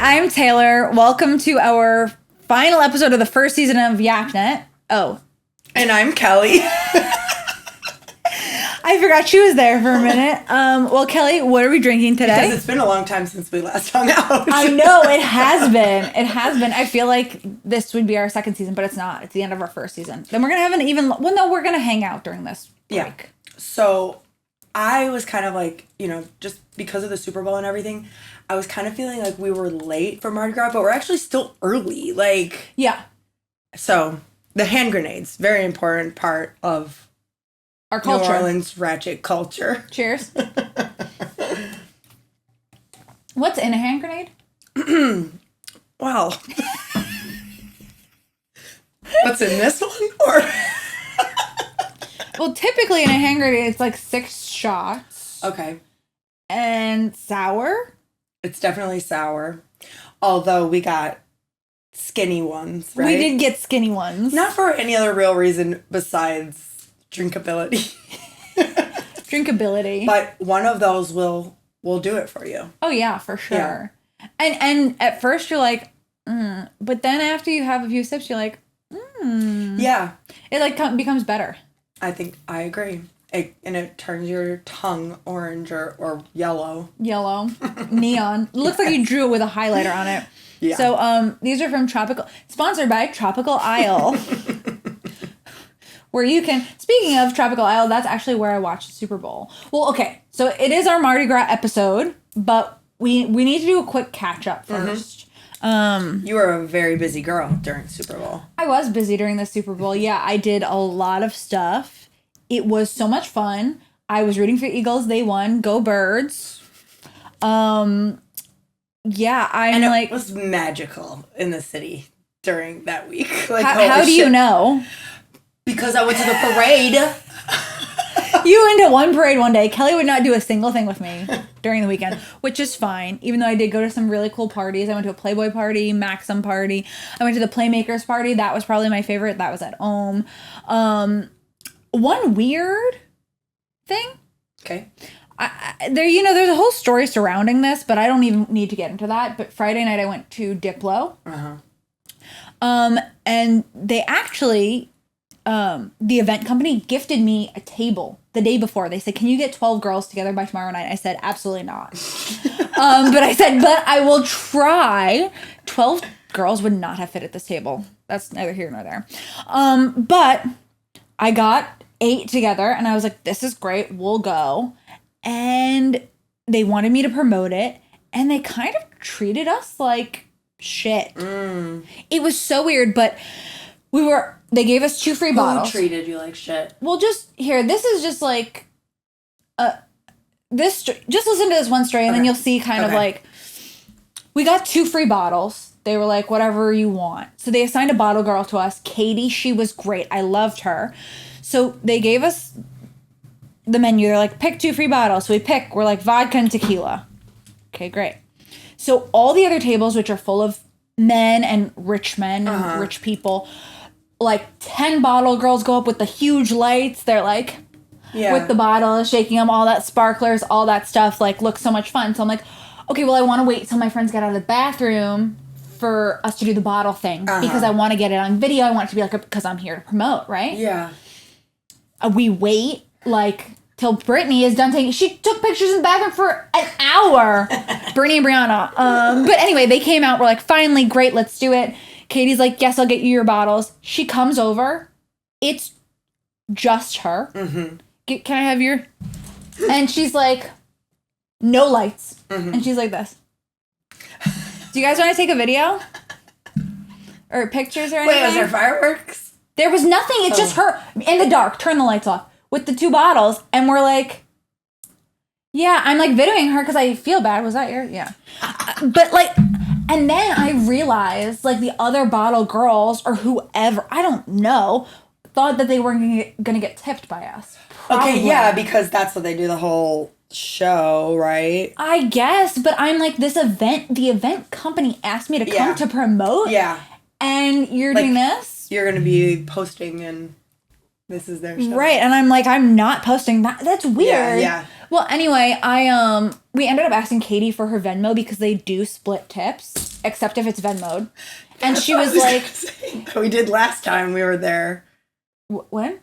I'm Taylor. Welcome to our final episode of the first season of YapNet. Oh. And I'm Kelly. I forgot she was there for a minute. Well, Kelly, what are we drinking today? Because it's been a long time since we last hung out. I know, it has been. It has been. I feel like this would be our second season, but it's not. It's the end of our first season. Then we're going to have an even... Well, no, we're going to hang out during this break. Yeah. So I was kind of like, just because of the Super Bowl and everything, I was kind of feeling like we were late for Mardi Gras, but we're actually still early. Yeah. So the hand grenades, very important part of our culture. New Orleans ratchet culture. Cheers. What's in a hand grenade? Wow. What's in this one? Or well, typically in a hand grenade, it's like 6 shots. Okay. And sour? It's definitely sour. Although we got skinny ones, right? We did get skinny ones. Not for any other real reason besides drinkability. Drinkability. But one of those will do it for you. Oh yeah, for sure. Yeah. And at first you're like, but then after you have a few sips, you're like, Yeah. It becomes better. I think I agree. And it turns your tongue orange or yellow. Yellow. Neon. It looks like you drew it with a highlighter on it. Yeah. So these are from sponsored by Tropical Isle. Where you can, speaking of Tropical Isle, that's actually where I watched the Super Bowl. Well, okay, so it is our Mardi Gras episode, but we need to do a quick catch up first. You were a very busy girl during Super Bowl. I was busy during the Super Bowl. Yeah, I did a lot of stuff. It was so much fun. I was rooting for Eagles. They won. Go Birds. Yeah, it was magical in the city during that week. How do you know? Because I went to the parade. You went to one parade one day. Kelly would not do a single thing with me during the weekend, which is fine. Even though I did go to some really cool parties. I went to a Playboy party, Maxim party. I went to the Playmakers party. That was probably my favorite. That was at Ohm. One weird thing. Okay. There's a whole story surrounding this, but I don't even need to get into that. But Friday night I went to Diplo. And they actually... the event company gifted me a table the day before. They said, can you get 12 girls together by tomorrow night? I said, absolutely not. But I will try. 12 girls would not have fit at this table. That's neither here nor there. But I got 8 together and I was like, this is great. We'll go. And they wanted me to promote it. And they kind of treated us like shit. It was so weird, but they gave us 2 free bottles. Who treated you like shit? Well, this is just like, just listen to this one story and then you'll see kind of like, we got 2 free bottles. They were like, whatever you want. So they assigned a bottle girl to us. Katie, she was great. I loved her. So they gave us the menu. They're like, pick 2 free bottles. So we're like vodka and tequila. Okay, great. So all the other tables, which are full of men and rich people, like 10 bottle girls go up with the huge lights. They're like, with the bottles, shaking them, all that sparklers, all that stuff, like looks so much fun. So I'm like, okay, well, I want to wait till my friends get out of the bathroom for us to do the bottle thing because I want to get it on video. I want it to be like, because I'm here to promote, right? Yeah. We wait till Brittany is done taking. She took pictures in the bathroom for an hour. Brittany and Brianna. But anyway, they came out. We're like, finally, great, let's do it. Katie's like, yes, I'll get you your bottles. She comes over. It's just her. Can I have your... And she's like, no lights. And she's like this. Do you guys want to take a video? Or pictures or anything? Wait, was there fireworks? There was nothing. It's just her in the dark. Turn the lights off. With the 2 bottles. And we're like... Yeah, I'm like videoing her because I feel bad. Was that your... Yeah. But and then I realized, the other bottle girls or whoever, I don't know, thought that they weren't going to get tipped by us. Probably. Okay, yeah, because that's what they do the whole show, right? I guess, but I'm like, the event company asked me to come to promote. Yeah. And you're doing this? You're going to be posting and... This is their show. Right. And I'm like, I'm not posting that. That's weird. Yeah. Well, anyway, we ended up asking Katie for her Venmo because they do split tips, except if it's Venmo'd. And she was like, we did last time we were there. When?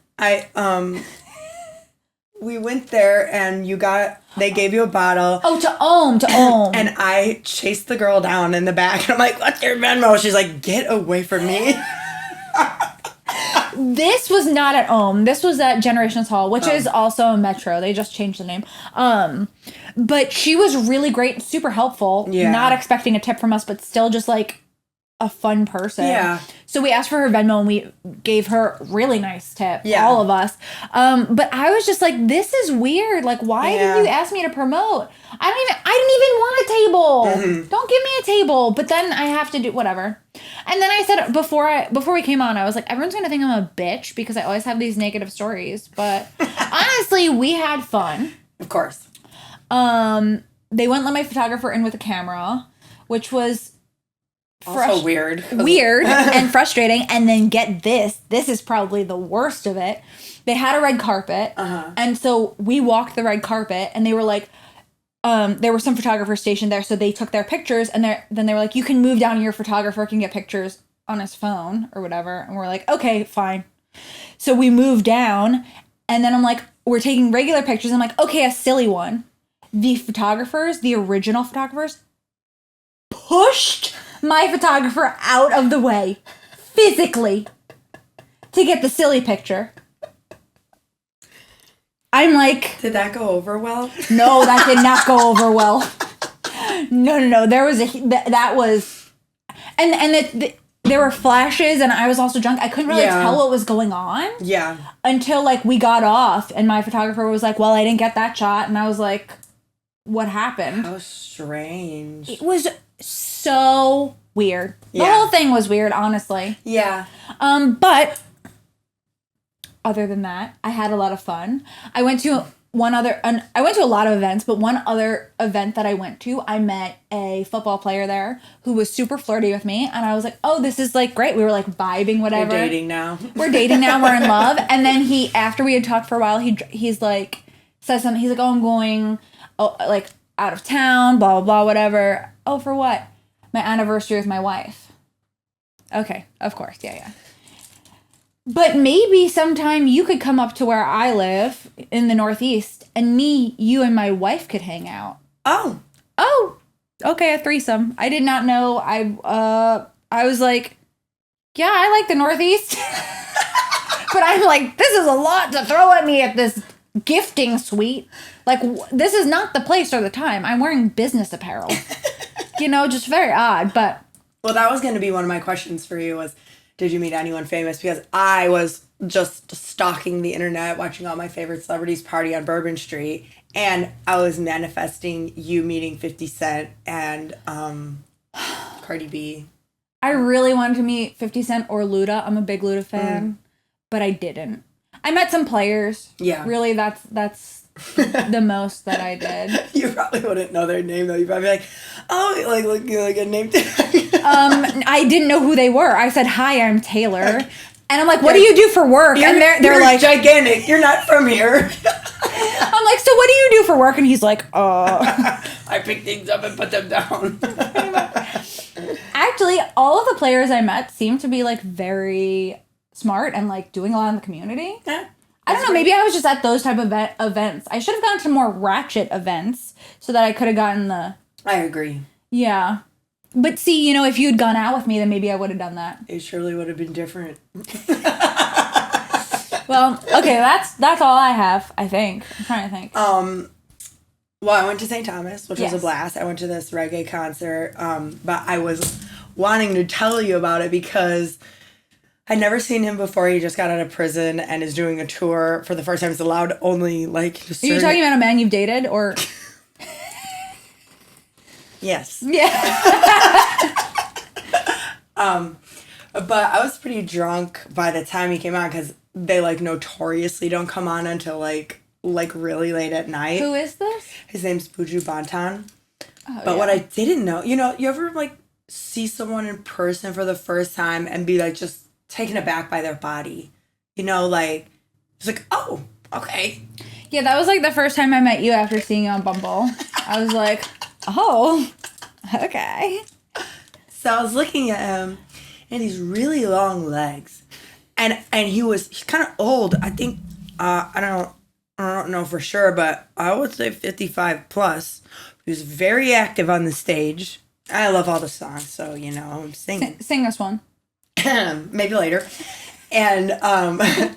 We went there and they gave you a bottle. Oh, to Ohm. And I chased the girl down in the back and I'm like, what's your Venmo? She's like, get away from me. This was not at Ohm. This was at Generations Hall, which is also a Metro. They just changed the name. But she was really great, super helpful. Yeah. Not expecting a tip from us, but still just like a fun person. Yeah. So we asked for her Venmo and we gave her a really nice tip. Yeah. All of us. But I was just like, this is weird. Like, why did you ask me to promote? I didn't even want a table. Mm-hmm. Don't give me a table. But then I have to do whatever. And then I said before we came on, I was like, everyone's gonna think I'm a bitch because I always have these negative stories. But honestly, we had fun. Of course. They wouldn't let my photographer in with a camera, which was also weird and frustrating. And then get this is probably the worst of it. They had a red carpet, and so we walked the red carpet, and they were like, there were some photographers stationed there, so they took their pictures, and then they were like, you can move down, your photographer can get pictures on his phone or whatever. And we're like, okay, fine. So we moved down, and then I'm like, we're taking regular pictures. I'm like, okay, a silly one. The original photographers, pushed my photographer out of the way, physically, to get the silly picture. I'm like... Did that go over well? No, that did not go over well. No. There was that was... And there were flashes, and I was also drunk. I couldn't really tell what was going on. Yeah. Until, like, we got off, and my photographer was like, well, I didn't get that shot. And I was like, what happened? How strange. It was so weird. The whole thing was weird, honestly. Yeah. But other than that, I had a lot of fun. I went to a lot of events, but one other event that I went to, I met a football player there who was super flirty with me, and I was like, oh, this is like great. We were like vibing, whatever. We're dating now. We're in love. And then after we had talked for a while, he's like, says something. He's like, oh, I'm going like out of town, blah, blah, blah, whatever. Oh, for what? My anniversary with my wife. Okay, of course, yeah. But maybe sometime you could come up to where I live in the Northeast, and you and my wife could hang out. Oh, okay, a threesome. I did not know. I was like, yeah, I like the Northeast. But I'm like, this is a lot to throw at me at this gifting suite. Like, this is not the place or the time. I'm wearing business apparel. Just very odd, but... Well, that was going to be one of my questions for you was, did you meet anyone famous? Because I was just stalking the internet, watching all my favorite celebrities party on Bourbon Street, and I was manifesting you meeting 50 Cent and Cardi B. I really wanted to meet 50 Cent or Luda. I'm a big Luda fan, but I didn't. I met some players. Yeah. Really, that's the most that I did. You probably wouldn't know their name though. You'd probably be like, oh, like a name tag. I didn't know who they were. I said, hi, I'm Taylor. And I'm like, what do you do for work? And they're like, gigantic. You're not from here. I'm like, so what do you do for work? And he's like, I pick things up and put them down. Actually, all of the players I met seemed to be like very smart and like doing a lot in the community. Yeah. I don't know. Maybe I was just at those type of events. I should have gone to more ratchet events so that I could have gotten the... I agree. Yeah. But see, if you'd gone out with me, then maybe I would have done that. It surely would have been different. Well, okay, that's all I have, I think. I'm trying to think. Well, I went to St. Thomas, which was a blast. I went to this reggae concert, but I was wanting to tell you about it because... I'd never seen him before. He just got out of prison and is doing a tour for the first time. It's allowed only like... Are you talking about a man you've dated or... Yes. Yeah. But I was pretty drunk by the time he came on because they like notoriously don't come on until like really late at night. Who is this? His name's Buju Banton. But what I didn't know, you ever like see someone in person for the first time and be like just taken aback by their body, like It's like, oh, okay. Yeah, that was like the first time I met you after seeing you on Bumble. I was like, oh, okay. So I was looking at him, and these really long legs, and he's kind of old. I think I don't know for sure, but I would say 55 plus. He was very active on the stage. I love all the songs, so I'm singing. Sing this one. Maybe later. And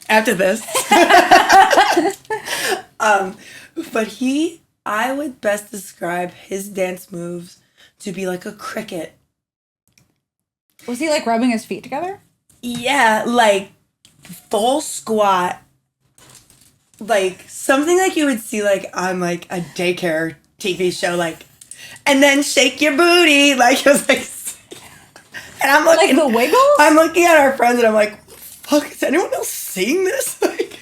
after this, but I would best describe his dance moves to be like a cricket. Was he like rubbing his feet together? Yeah, like full squat, like something like you would see like on like a daycare TV show, like, and then shake your booty, like it was like, and I'm looking like the Wiggles. I'm looking at our friends and I'm like, fuck, is anyone else seeing this? Like,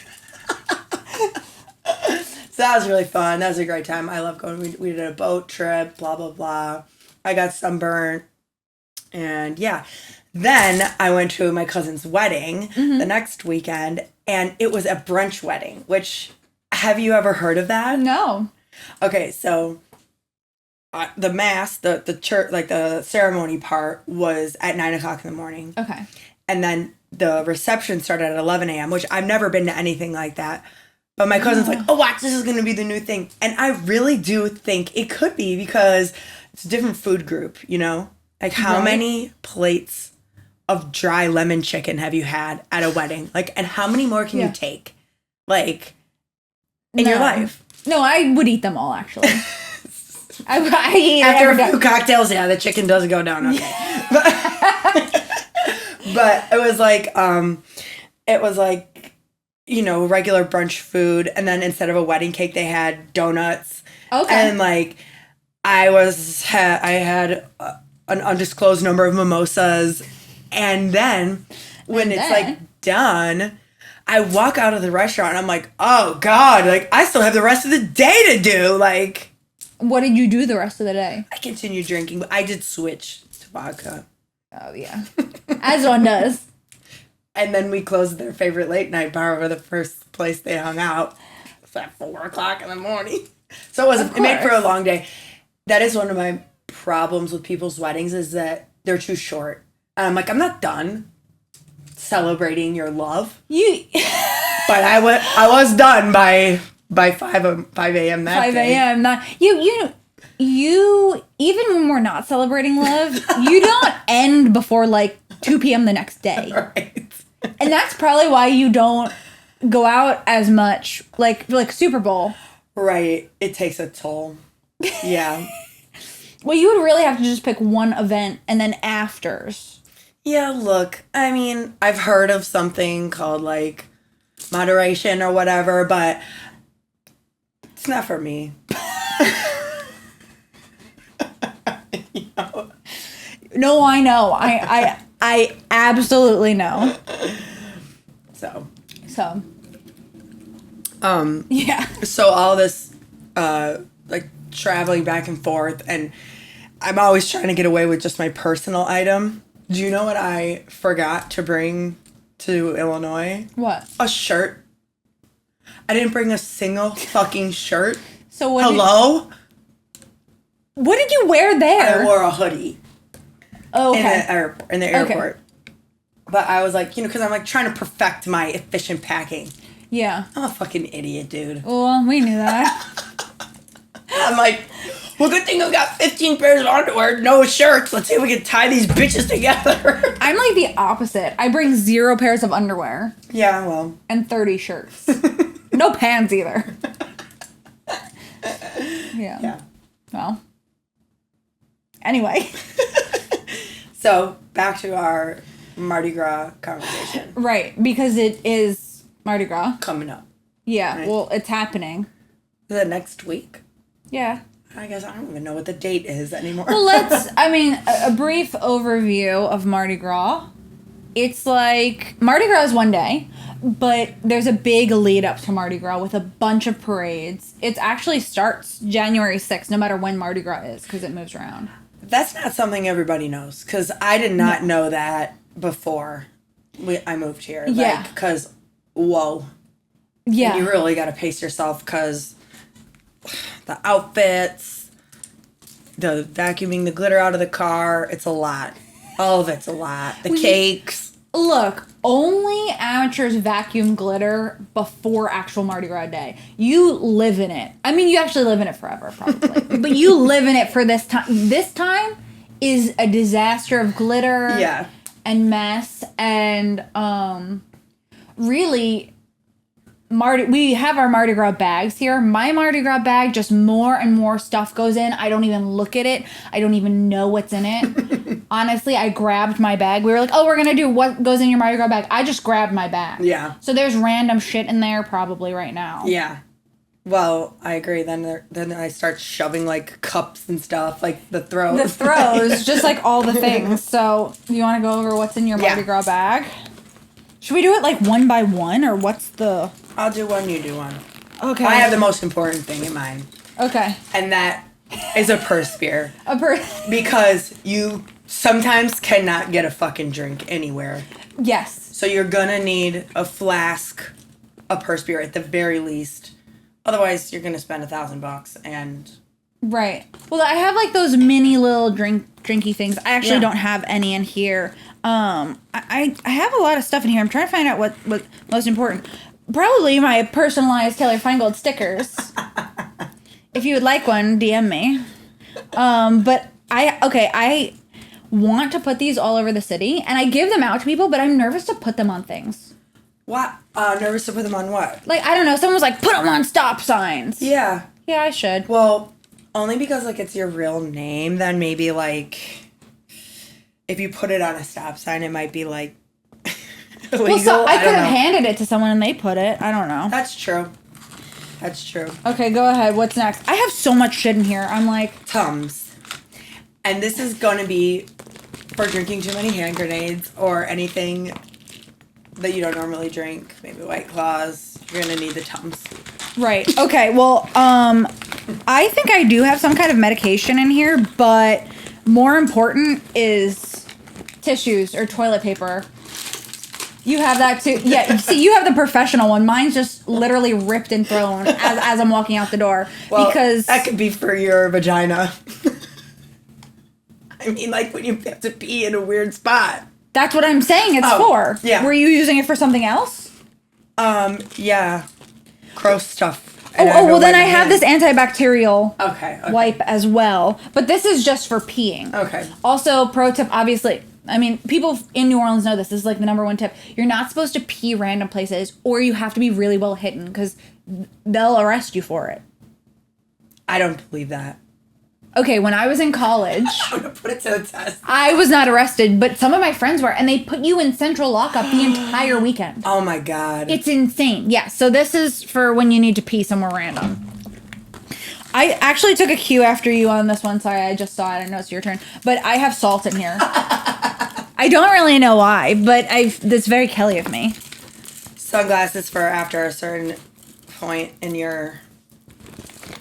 so that was really fun. That was a great time. I love going. We did a boat trip. Blah blah blah. I got sunburned. And yeah, then I went to my cousin's wedding the next weekend, and it was a brunch wedding, which, have you ever heard of that? No. Okay, so the mass, the church, like the ceremony part was at 9 o'clock in the morning. Okay. And then the reception started at 11 a.m., which I've never been to anything like that. But my cousin's like, oh, watch, this is going to be the new thing. And I really do think it could be because it's a different food group, Like, how many plates of dry lemon chicken have you had at a wedding? Like, and how many more can you take? Like, in your life? No, I would eat them all, actually. I eat after a few cocktails, yeah, the chicken does go down. Okay. But it was like, regular brunch food. And then instead of a wedding cake, they had donuts. Okay. And like, I had an undisclosed number of mimosas, and then when it's like done, I walk out of the restaurant and I'm like, oh god, like I still have the rest of the day to do. Like, what did you do the rest of the day? I continued drinking, but I did switch to vodka. Oh yeah, as one does. And then we closed their favorite late night bar over the first place they hung out. It's at 4 o'clock in the morning, so it made for a long day. That is one of my problems with people's weddings, is that they're too short. And I'm like, I'm not done celebrating your love. But I was done by 5 a.m. that 5 a.m. Not you even when we're not celebrating love, you don't end before like 2 p.m. the next day. Right. And that's probably why you don't go out as much, like Super Bowl. Right. It takes a toll. Yeah. Well, you would really have to just pick one event and then afters. Yeah, look, I mean, I've heard of something called like moderation or whatever, but it's not for me. No, I know. I absolutely know. So. Yeah. So all this, like traveling back and forth, and I'm always trying to get away with just my personal item. Do you know what I forgot to bring to Illinois? What? A shirt. I didn't bring a single fucking shirt. So what? Hello? What did you wear there? I wore a hoodie. Oh, okay. In the airport. Okay. But I was like, because I'm like trying to perfect my efficient packing. Yeah. I'm a fucking idiot, dude. Well, we knew that. I'm like, well, good thing I've got 15 pairs of underwear, no shirts. Let's see if we can tie these bitches together. I'm like the opposite. I bring 0 pairs of underwear. Yeah, well. And 30 shirts. No pants either. Yeah. Well. Anyway. So, back to our Mardi Gras conversation. Right, because it is Mardi Gras. Coming up. Yeah, right? Well, it's happening. Is it next week? Yeah. I guess I don't even know what the date is anymore. Well, a brief overview of Mardi Gras. It's like, Mardi Gras is one day, but there's a big lead up to Mardi Gras with a bunch of parades. It actually starts January 6th, no matter when Mardi Gras is, because it moves around. That's not something everybody knows, because I did not know that before I moved here. Yeah. Because, whoa. Yeah. And you really got to pace yourself because the outfits, the vacuuming the glitter out of the car, it's a lot. All of it's a lot. The cakes. Look, only amateurs vacuum glitter before actual Mardi Gras Day. You live in it. I mean, you actually live in it forever, probably. But you live in it for this time. This time is a disaster of glitter and mess. And really, we have our Mardi Gras bags here. My Mardi Gras bag, just more and more stuff goes in. I don't even look at it. I don't even know what's in it. Honestly, I grabbed my bag. We were like, oh, we're going to do what goes in your Mardi Gras bag. I just grabbed my bag. Yeah. So there's random shit in there probably right now. Yeah. Well, I agree. Then I start shoving like cups and stuff, like the throws. The throws, just like all the things. So you want to go over what's in your Mardi Gras bag? Should we do it like one by one or what's the... I'll do one, you do one. Okay. I have the most important thing in mind. Okay. And that is a purse beer. A purse. Because you sometimes cannot get a fucking drink anywhere. Yes. So you're gonna need a flask, a purse beer at the very least. Otherwise, you're gonna spend $1,000 and... Right. Well, I have like those mini little drinky things. I actually don't have any in here. I have a lot of stuff in here. I'm trying to find out what most important. Probably my personalized Taylor Feingold stickers. If you would like one, DM me. But I want to put these all over the city, and I give them out to people, but I'm nervous to put them on things. What? Nervous to put them on what? Like, I don't know. Someone was like, put them on stop signs. Yeah. Yeah, I should. Well, only because, like, it's your real name, then maybe, like, if you put it on a stop sign, it might be, like, illegal. Well, so I could have handed it to someone and they put it. I don't know. That's true. That's true. Okay, go ahead. What's next? I have so much shit in here. I'm like... Tums. And this is going to be for drinking too many hand grenades or anything that you don't normally drink. Maybe White Claws. You're going to need the Tums. Right. Okay, well, I think I do have some kind of medication in here, but more important is tissues or toilet paper. You have that too. Yeah, see, you have the professional one. Mine's just literally ripped and thrown as I'm walking out the door. Well, because that could be for your vagina. I mean, like when you have to pee in a weird spot. That's what I'm saying it's for. Yeah. Were you using it for something else? Yeah. Gross stuff. Well, then I have this antibacterial okay. wipe as well. But this is just for peeing. Okay. Also, pro tip, obviously, I mean, people in New Orleans know this. This is like the number one tip. You're not supposed to pee random places, or you have to be really well hidden because they'll arrest you for it. I don't believe that. Okay, when I was in college... I'm going to put it to the test. I was not arrested, but some of my friends were, and they put you in central lockup the entire weekend. Oh my God. It's insane. Yeah, so this is for when you need to pee somewhere random. I actually took a cue after you on this one. Sorry, I just saw it. I know it's your turn. But I have salt in here. I don't really know why, but that's very Kelly of me. Sunglasses for after a certain point in your...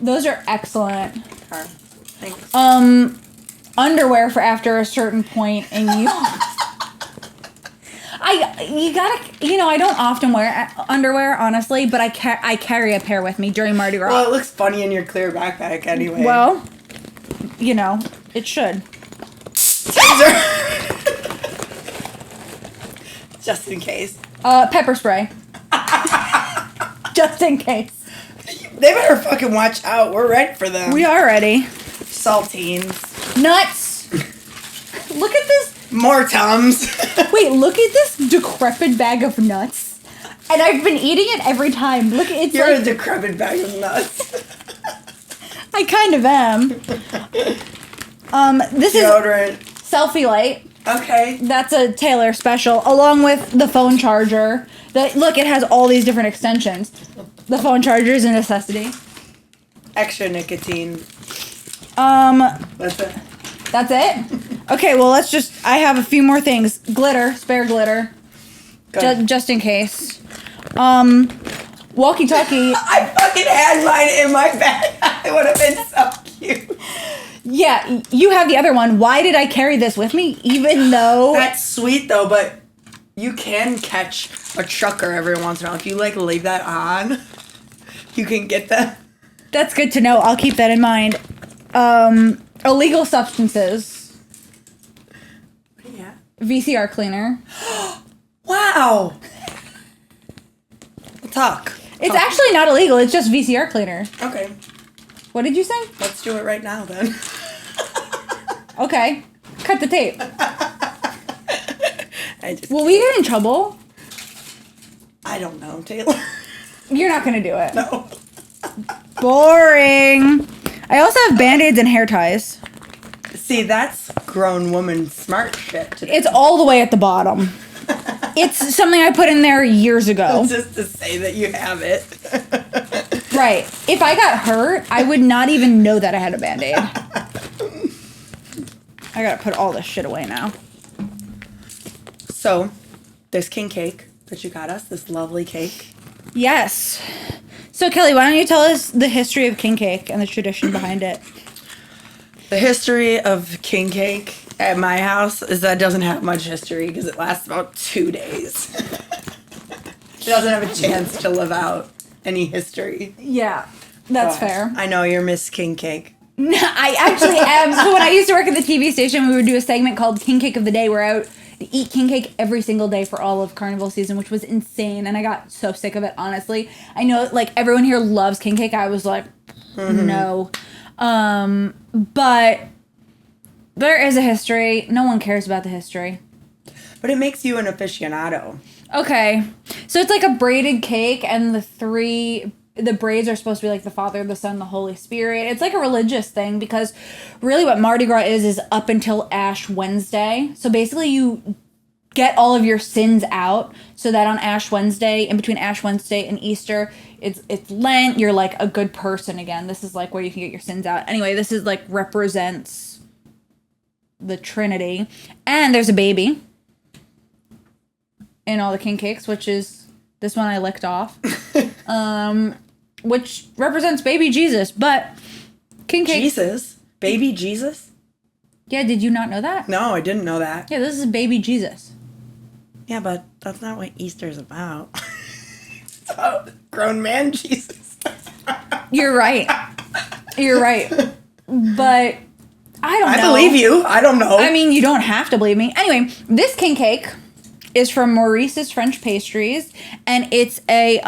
Those are excellent. car. Thanks. Underwear for after a certain point in you. I don't often wear underwear, honestly, but I carry a pair with me during Mardi Gras. Well, it looks funny in your clear backpack anyway. Well, it should. Just in case. Pepper spray. Just in case. They better fucking watch out. We're ready for them. We are ready. Saltines. Nuts. Look at this. More Tums. Wait, look at this decrepit bag of nuts. And I've been eating it every time. Look, it's You're like... a decrepit bag of nuts. I kind of am. This Deodorant. is Selfie Light. Okay. That's a Taylor special, along with the phone charger. Look, it has all these different extensions. The phone charger is a necessity. Extra nicotine. That's it. That's it? Okay, well, I have a few more things. Glitter, spare glitter. Just in case. Walkie-talkie. I fucking had mine in my bag. It would have been so cute. Yeah, you have the other one. Why did I carry this with me? Even though... That's sweet, though, but you can catch a chucker every once in a while. If you like leave that on, you can get that. That's good to know. I'll keep that in mind. Illegal substances. Yeah. VCR cleaner. Wow. Talk. It's actually not illegal. It's just VCR cleaner. Okay. What did you say? Let's do it right now then. Okay. Cut the tape. Will Will we get in trouble? I don't know, Taylor. You're not going to do it. No. Boring. I also have Band-Aids and hair ties. See, that's grown woman smart shit today. It's all the way at the bottom. It's something I put in there years ago. Just to say that you have it. Right. If I got hurt, I would not even know that I had a Band-Aid. I gotta put all this shit away now. So, this king cake that you got us, this lovely cake. Yes. So, Kelly, why don't you tell us the history of king cake and the tradition behind it? The history of king cake at my house is that it doesn't have much history because it lasts about 2 days. It doesn't have a chance to live out any history. Yeah, that's fair. I know you're Miss King Cake. No, I actually am. So when I used to work at the TV station, we would do a segment called King Cake of the Day where I would eat king cake every single day for all of carnival season, which was insane. And I got so sick of it, honestly. I know, like, everyone here loves king cake. I was like, no. But there is a history. No one cares about the history. But it makes you an aficionado. Okay. So it's like a braided cake, and the braids are supposed to be like the Father, the Son, the Holy Spirit. It's like a religious thing because really what Mardi Gras is up until Ash Wednesday. So basically you get all of your sins out so that on Ash Wednesday, in between Ash Wednesday and Easter, it's Lent, you're like a good person again. This is like where you can get your sins out. Anyway, this is like represents the Trinity. And there's a baby in all the king cakes, which is this one I licked off. Which represents baby Jesus, but king cake. Jesus? Baby Jesus? Yeah, did you not know that? No, I didn't know that. Yeah, this is baby Jesus. Yeah, but that's not what Easter's about. It's about grown man Jesus. You're right. You're right. But I don't know. I believe you. I don't know. I mean, you don't have to believe me. Anyway, this king cake is from Maurice's French Pastries, and it's a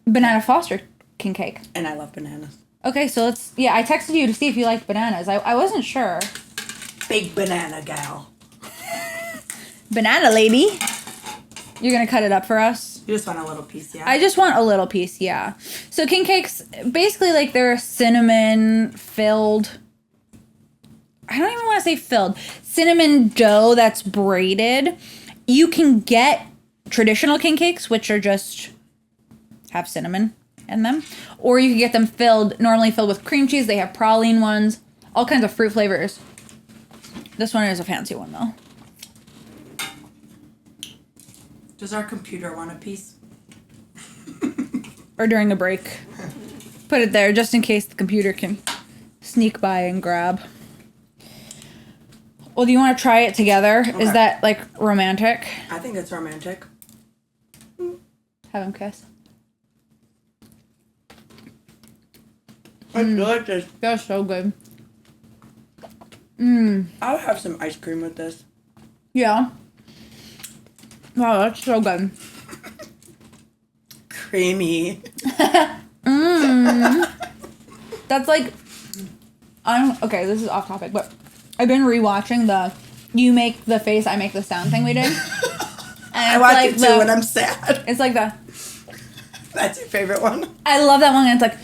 banana Foster king cake. And I love bananas. Okay, so I texted you to see if you liked bananas. I wasn't sure. Big banana gal. Banana lady. You're going to cut it up for us? You just want a little piece, yeah? I just want a little piece, yeah. So king cakes, basically like they're cinnamon filled. I don't even want to say filled. Cinnamon dough that's braided. You can get traditional king cakes, which are just have cinnamon in them. Or you can get them normally filled with cream cheese. They have praline ones. All kinds of fruit flavors. This one is a fancy one, though. Does our computer want a piece? Or during a break. Put it there just in case the computer can sneak by and grab. Well, do you want to try it together? Okay. Is that, like, romantic? I think it's romantic. Have him kiss. It's delicious. That's so good. I'll have some ice cream with this. Yeah. Wow, that's so good. Creamy. That's like, okay, this is off topic, but I've been rewatching the You Make the Face, I Make the Sound thing we did. And I watch it too when I'm sad. It's like the... That's your favorite one? I love that one. And it's like,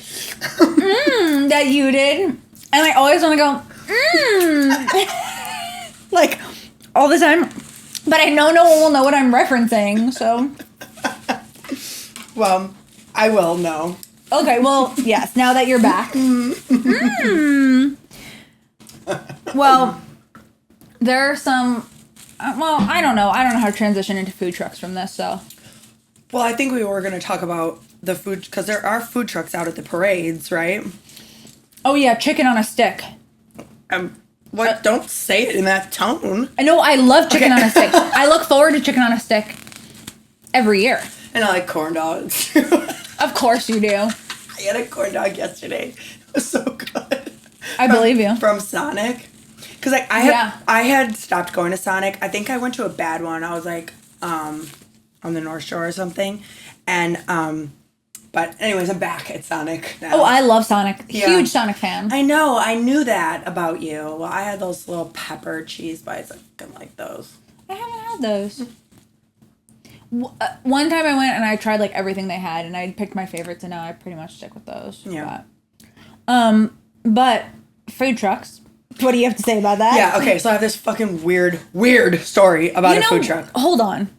that you did. And I always want to go, like, all the time. But I know no one will know what I'm referencing, so. Well, I will know. Okay, well, yes, now that you're back. Well, there are some, I don't know. I don't know how to transition into food trucks from this, so. Well, I think we were going to talk about the food, because there are food trucks out at the parades, right? Oh, yeah, chicken on a stick. What? Don't say it in that tone. I know, I love chicken on a stick. I look forward to chicken on a stick. Every year. And I like corn dogs. Of course you do. I had a corn dog yesterday. It was so good. I believe you. From Sonic. Because like I had stopped going to Sonic. I think I went to a bad one. I was like on the North Shore or something. And but anyways, I'm back at Sonic now. Oh, I love Sonic. Yeah. Huge Sonic fan. I know. I knew that about you. Well, I had those little pepper cheese bites. I fucking like those. I haven't had those. One time I went and I tried like everything they had and I picked my favorites and now I pretty much stick with those. Yeah. But food trucks. What do you have to say about that? Yeah, okay, so I have this fucking weird story about a food truck. Hold on.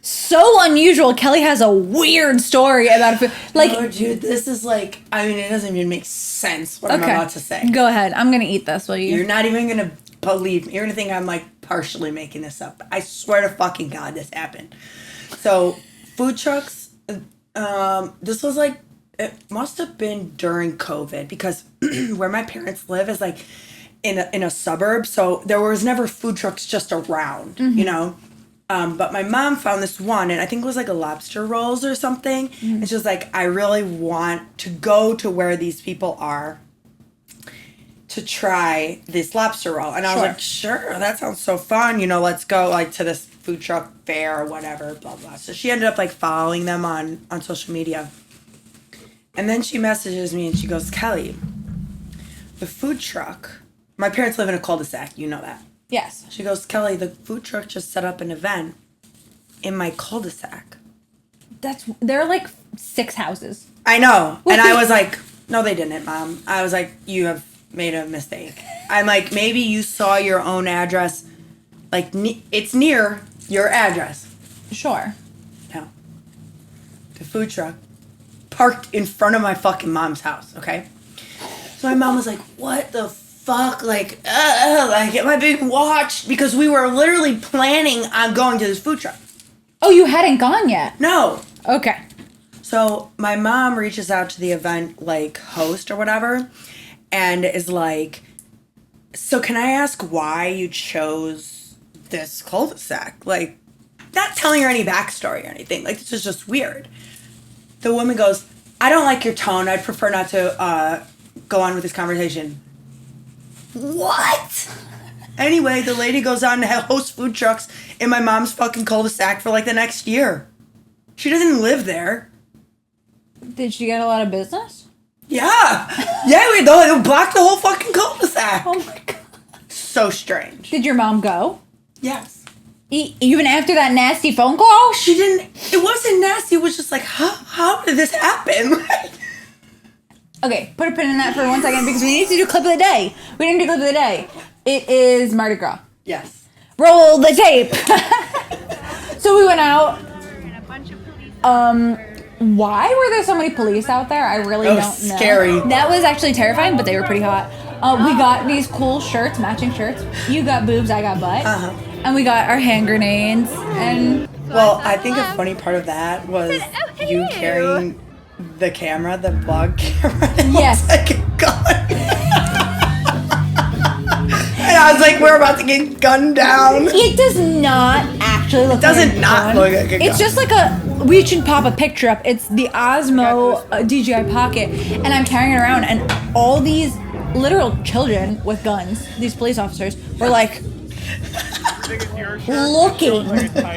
So unusual. Kelly has a weird story about a food. Like, oh, dude, this is like, I mean, it doesn't even make sense what I'm about to say. Go ahead. I'm going to eat this, will you? You're not even going to believe me. You're going to think I'm like partially making this up. I swear to fucking God this happened. So, food trucks, this was like, it must have been during COVID because where my parents live is like in a suburb. So there was never food trucks just around, you know? But my mom found this one, and I think it was like a lobster rolls or something. And she was like, I really want to go to where these people are to try this lobster roll. And I was like, sure, that sounds so fun. You know, let's go like to this food truck fair or whatever, blah, blah. So she ended up like following them on social media. And then she messages me and she goes, Kelly, the food truck, my parents live in a cul-de-sac, you know that. Yes. She goes, Kelly, the food truck just set up an event in my cul-de-sac. There are like 6 houses. I know. And I was like, no, they didn't, Mom. I was like, you have made a mistake. I'm like, maybe you saw your own address. Like, it's near your address. Sure. No. The food truck parked in front of my fucking mom's house, okay? So my mom was like, what the fuck? Like, am I being watched? Because we were literally planning on going to this food truck. Oh, you hadn't gone yet? No. Okay. So my mom reaches out to the event, like, host or whatever, and is like, so can I ask why you chose this cul-de-sac? Like, not telling her any backstory or anything. Like, this is just weird. The woman goes, I don't like your tone. I'd prefer not to go on with this conversation. What? Anyway, the lady goes on to host food trucks in my mom's fucking cul-de-sac for like the next year. She doesn't live there. Did she get a lot of business? Yeah. Yeah, we blocked the whole fucking cul-de-sac. Oh my God. So strange. Did your mom go? Yes. Even after that nasty phone call? She didn't, it wasn't nasty. It was just like, how did this happen? Okay, put a pin in that for 1 second because we need to do clip of the day. We didn't do clip of the day. It is Mardi Gras. Yes. Roll the tape. So we went out. Why were there so many police out there? I really don't know. Scary. That was actually terrifying, but they were pretty hot. We got these cool shirts, matching shirts. You got boobs, I got butt. And we got our hand grenades. And well, I think a funny part of that was you carrying the camera, the vlog camera. Yes. Like a gun. And I was like, we're about to get gunned down. It does not actually look like a gun. It does not look like a gun. It's just like we should pop a picture up. It's the Osmo DJI Pocket. And I'm carrying it around. And all these literal children with guns, these police officers, were like looking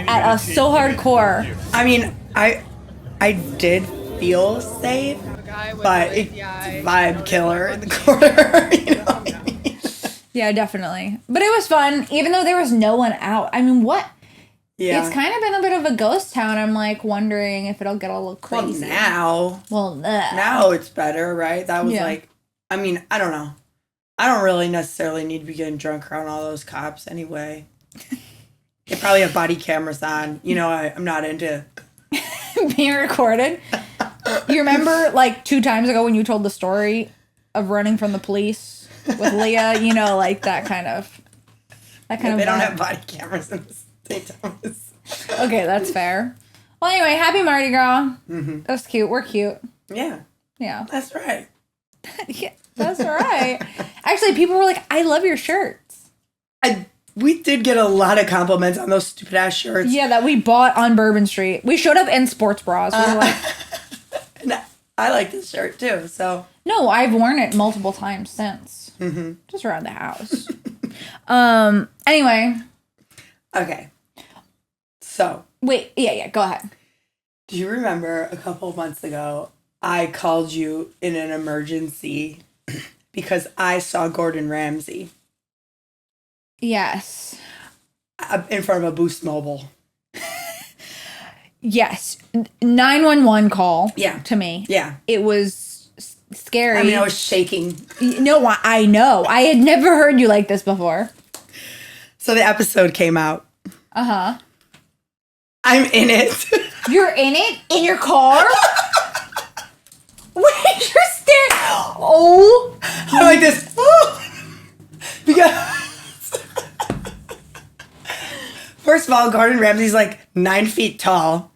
at us so hardcore. I mean, I did feel safe, but it's vibe killer in the corner. You know what I mean? Yeah, definitely. But it was fun, even though there was no one out. I mean, what? Yeah. It's kind of been a bit of a ghost town. I'm like wondering if it'll get a little crazy. Well, now it's better, right? That was like, I mean, I don't know. I don't really necessarily need to be getting drunk around all those cops anyway. They probably have body cameras on. You know, I'm not into being recorded. You remember like 2 times ago when you told the story of running from the police with Leah? You know, like that kind of. They don't have body cameras in the St. Thomas. Okay, that's fair. Well, anyway, happy Mardi Gras. That's cute. We're cute. Yeah. Yeah. That's right. Yeah, that's right. Actually, people were like, I love your shirts. We did get a lot of compliments on those stupid ass shirts. Yeah, that we bought on Bourbon Street. We showed up in sports bras. We were like, and I like this shirt too. So no, I've worn it multiple times since. Just around the house. Anyway. Okay. So. Wait. Yeah. Go ahead. Do you remember a couple of months ago, I called you in an emergency because I saw Gordon Ramsay? Yes. In front of a Boost Mobile. Yes. 911 call. Yeah. To me. Yeah. It was scary. I mean, I was shaking. No, I know. I had never heard you like this before. So the episode came out. Uh-huh. I'm in it. You're in it? In your car? Wait, you're staring. Oh. I'm like this. Because... First of all, Gordon Ramsay's like 9 feet tall.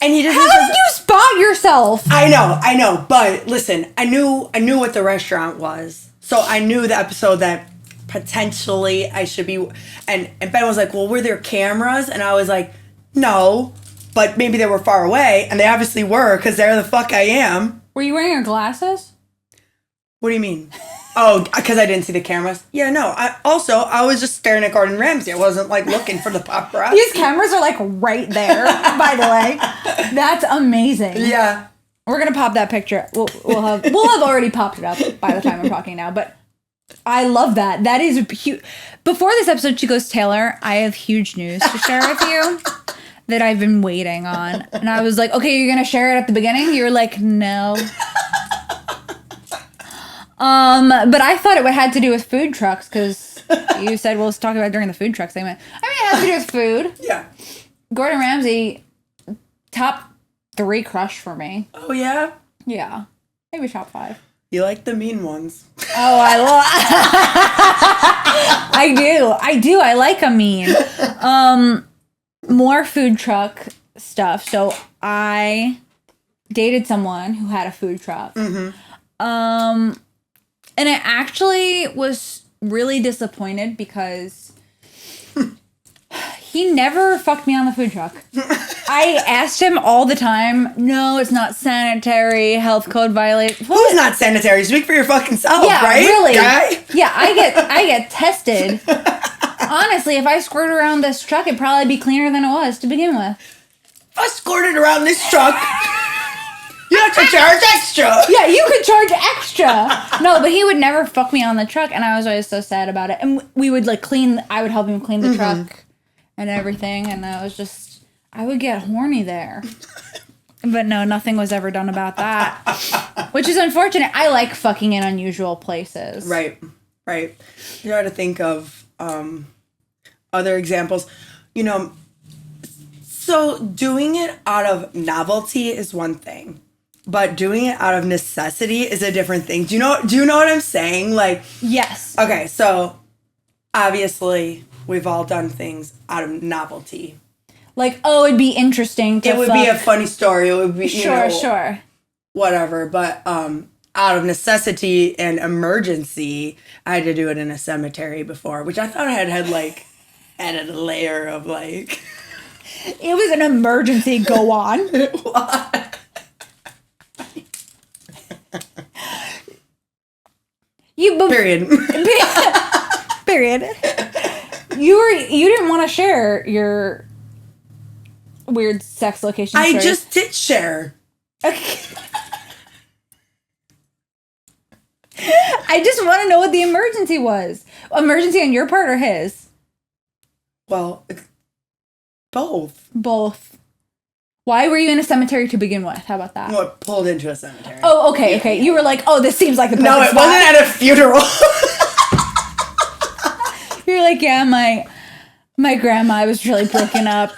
And he just... How did you spot yourself? I know. But listen, I knew what the restaurant was. So I knew the episode that potentially I should be... And Ben was like, well, were there cameras? And I was like, no. But maybe they were far away. And they obviously were, because there the fuck I am. Were you wearing your glasses? What do you mean? Oh, because I didn't see the cameras? Yeah, no. I was just staring at Gordon Ramsay. I wasn't, like, looking for the paparazzi. These cameras are, like, right there, by the way. That's amazing. Yeah. We're going to pop that picture. We'll have already popped it up by the time I'm talking now. But I love that. That is huge. Before this episode, she goes, Taylor, I have huge news to share with you that I've been waiting on. And I was like, okay, you're going to share it at the beginning? You were like, no. But I thought it had to do with food trucks because you said, well, let's talk about it during the food truck segment. I mean, it has to do with food. Yeah. Gordon Ramsay, top 3 crush for me. Oh, yeah? Yeah. Maybe top 5. You like the mean ones. Oh, I do. I like a mean. More food truck stuff. So I dated someone who had a food truck. Mm-hmm. And I actually was really disappointed because he never fucked me on the food truck. I asked him all the time, no, it's not sanitary, health code violation. Who's not sanitary? Speak for your fucking self, yeah, right? Really? Guy? Yeah, I get tested. Honestly, if I squirt around this truck, it'd probably be cleaner than it was to begin with. If I squirted around this truck... You have to charge extra. Yeah, you could charge extra. No, but he would never fuck me on the truck, and I was always so sad about it. And we would I would help him clean the truck and everything, and I would get horny there. But no, nothing was ever done about that, which is unfortunate. I like fucking in unusual places. Right. You got to think of other examples. So doing it out of novelty is one thing. But doing it out of necessity is a different thing. Do you know what I'm saying? Like, yes. Okay, so obviously we've all done things out of novelty. Like, oh, it'd be interesting to It would be a funny story. It would be sure. Whatever. But out of necessity and emergency, I had to do it in a cemetery before, which I thought had like added a layer of like it was an emergency, go on. What? Period. Period. You didn't want to share your weird sex location stories. I just did share. Okay. I just want to know what the emergency was. Emergency on your part or his? Well, both. Both. Why were you in a cemetery to begin with? How about that? Well, pulled into a cemetery. Oh, okay, okay. You were like, oh, this seems like the perfect No, it spot. wasn't at a funeral. You're like, yeah, my grandma was really broken up,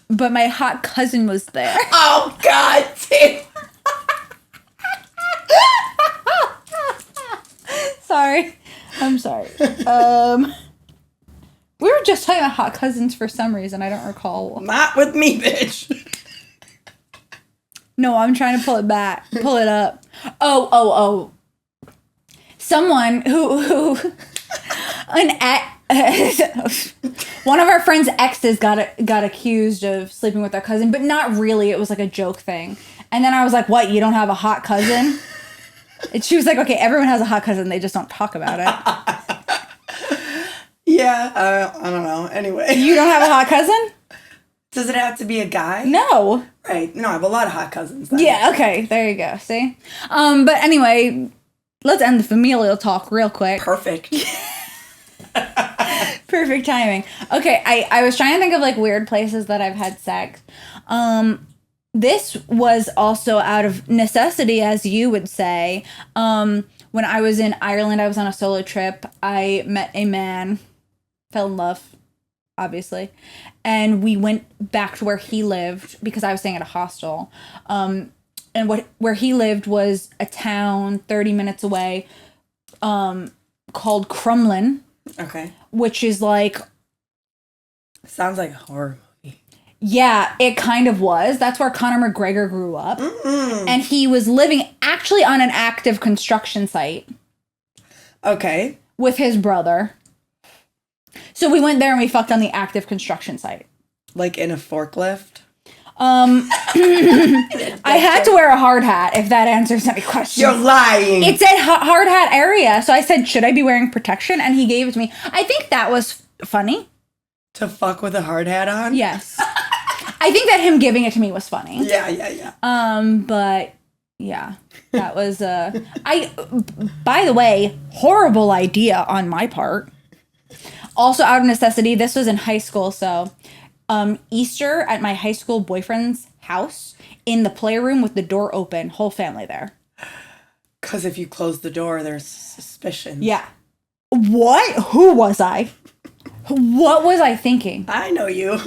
but my hot cousin was there. Oh, God damn. Sorry. I'm sorry. We were just talking about hot cousins for some reason. I don't recall. Not with me, bitch. No, I'm trying to pull it back. Pull it up. Oh. Someone who one of our friends' exes got accused of sleeping with their cousin, but not really. It was like a joke thing. And then I was like, what, you don't have a hot cousin? And she was like, okay, everyone has a hot cousin. They just don't talk about it. Yeah, I don't know. Anyway. You don't have a hot cousin? Does it have to be a guy? No. Right. No, I have a lot of hot cousins. Then. Yeah, okay. There you go. See? But anyway, let's end the familial talk real quick. Perfect. Perfect timing. Okay, I was trying to think of like weird places that I've had sex. This was also out of necessity, as you would say. When I was in Ireland, I was on a solo trip. I met a man, fell in love, obviously. And we went back to where he lived because I was staying at a hostel. And where he lived was a town 30 minutes away called Crumlin. Okay. Which is like... Sounds like a horror movie. Yeah, it kind of was. That's where Conor McGregor grew up. Mm-mm. And he was living actually on an active construction site. Okay. With his brother. So we went there and we fucked on the active construction site. Like in a forklift? I had to wear a hard hat, if that answers any questions. You're lying. It's a hard hat area. So I said, should I be wearing protection? And he gave it to me. I think that was funny. To fuck with a hard hat on? Yes. I think that him giving it to me was funny. Yeah. But yeah, that was, by the way, horrible idea on my part. Also out of necessity, this was in high school, so Easter at my high school boyfriend's house in the playroom with the door open, whole family there. Because if you close the door, there's suspicion. Yeah. What? Who was I? What was I thinking? I know you.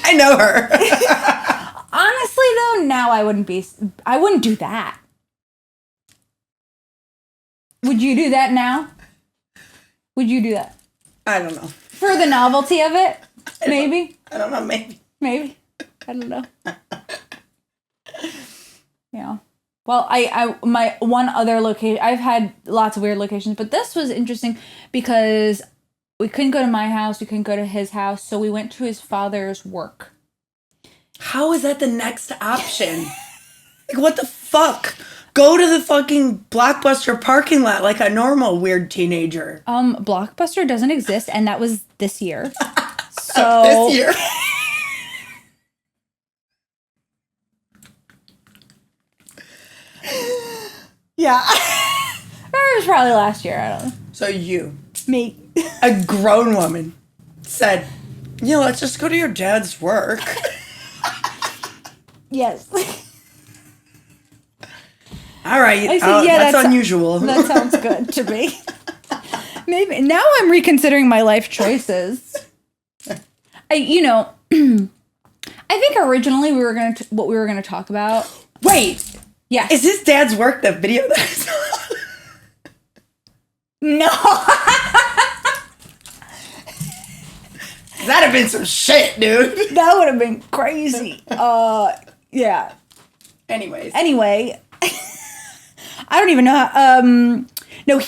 I know her. Honestly, though, now I wouldn't do that. Would you do that now? Would you do that? I don't know. For the novelty of it? Maybe? I don't know, maybe. Maybe. I don't know. Yeah. Well, my one other location, I've had lots of weird locations, but this was interesting because we couldn't go to my house, we couldn't go to his house, so we went to his father's work. How is that the next option? Like, what the fuck? Go to the fucking Blockbuster parking lot like a normal weird teenager. Blockbuster doesn't exist, and that was this year. So this year? Yeah. It was probably last year, I don't know. So you, Me, a grown woman, said, let's just go to your dad's work. yes. All right. I said, that's unusual. That sounds good to me. Maybe now I'm reconsidering my life choices. I think originally what we were gonna talk about. Wait. Yeah. Is his dad's work the video that I saw? No. That'd have been some shit, dude. That would have been crazy. Yeah. Anyways. Anyway, I don't even know how, no,